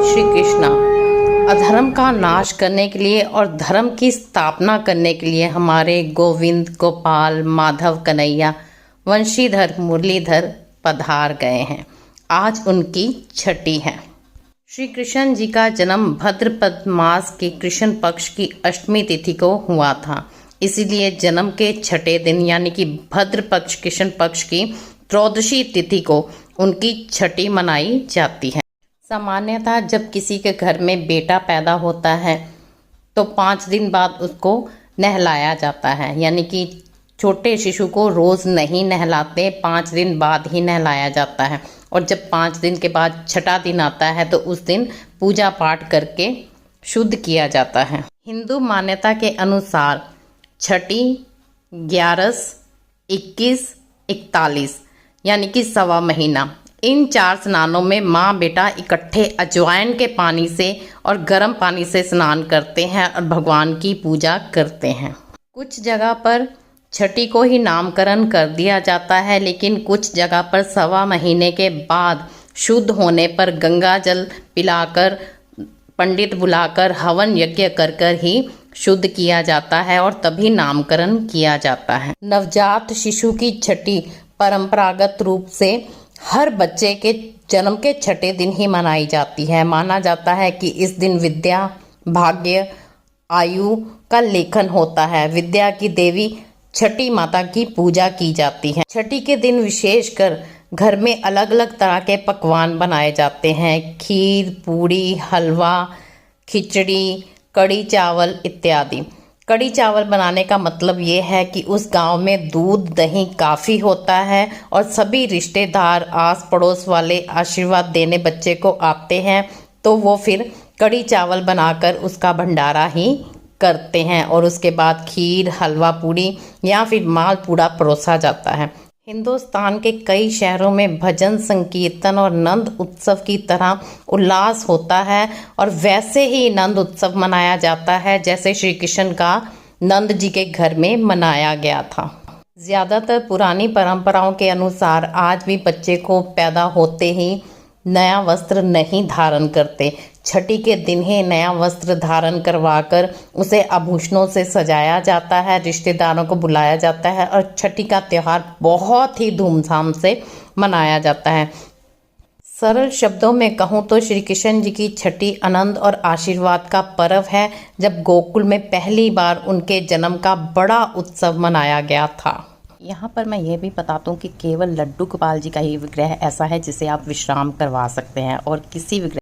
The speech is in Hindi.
श्री कृष्णा अधर्म का नाश करने के लिए और धर्म की स्थापना करने के लिए हमारे गोविंद गोपाल माधव कन्हैया वंशीधर मुरलीधर पधार गए हैं। आज उनकी छठी है। श्री कृष्ण जी का जन्म भाद्रपद मास के कृष्ण पक्ष की अष्टमी तिथि को हुआ था। इसीलिए जन्म के छठे दिन यानी कि भद्र पक्ष कृष्ण पक्ष की त्रयोदशी तिथि को उनकी छठी मनाई जाती है। सामान्यतः जब किसी के घर में बेटा पैदा होता है तो 5 दिन बाद उसको नहलाया जाता है, यानी कि छोटे शिशु को रोज़ नहीं नहलाते, 5 दिन बाद ही नहलाया जाता है। और जब 5 दिन के बाद छठा दिन आता है तो उस दिन पूजा पाठ करके शुद्ध किया जाता है। हिंदू मान्यता के अनुसार छठी, 11, 21, 41 यानी कि सवा महीना, इन 4 स्नानों में माँ बेटा इकट्ठे अजवाइन के पानी से और गर्म पानी से स्नान करते हैं और भगवान की पूजा करते हैं। कुछ जगह पर छठी को ही नामकरण कर दिया जाता है, लेकिन कुछ जगह पर सवा महीने के बाद शुद्ध होने पर गंगा जल पिलाकर, पंडित बुलाकर हवन यज्ञ कर ही शुद्ध किया जाता है और तभी नामकरण किया जाता है। नवजात शिशु की छठी परंपरागत रूप से हर बच्चे के जन्म के छठे दिन ही मनाई जाती है। माना जाता है कि इस दिन विद्या, भाग्य, आयु का लेखन होता है। विद्या की देवी छठी माता की पूजा की जाती है। छठी के दिन विशेषकर घर में अलग अलग तरह के पकवान बनाए जाते हैं। खीर, पूड़ी, हलवा, खिचड़ी, कड़ी चावल इत्यादि। कड़ी चावल बनाने का मतलब ये है कि उस गांव में दूध दही काफ़ी होता है और सभी रिश्तेदार, आस पड़ोस वाले आशीर्वाद देने बच्चे को आते हैं, तो वो फिर कड़ी चावल बनाकर उसका भंडारा ही करते हैं और उसके बाद खीर, हलवा पूड़ी या फिर माल पूड़ा परोसा जाता है। हिंदुस्तान के कई शहरों में भजन संकीर्तन और नंद उत्सव की तरह उल्लास होता है और वैसे ही नंद उत्सव मनाया जाता है जैसे श्री कृष्ण का नंद जी के घर में मनाया गया था। ज़्यादातर पुरानी परंपराओं के अनुसार आज भी बच्चे को पैदा होते ही नया वस्त्र नहीं धारण करते। छठी के दिन ही नया वस्त्र धारण करवाकर उसे आभूषणों से सजाया जाता है, रिश्तेदारों को बुलाया जाता है और छठी का त्यौहार बहुत ही धूमधाम से मनाया जाता है। सरल शब्दों में कहूँ तो श्री कृष्ण जी की छठी आनंद और आशीर्वाद का पर्व है, जब गोकुल में पहली बार उनके जन्म का बड़ा उत्सव मनाया गया था। यहाँ पर मैं ये भी बताता हूँ कि केवल लड्डू गोपाल जी का ही विग्रह ऐसा है जिसे आप विश्राम करवा सकते हैं और किसी विग्रह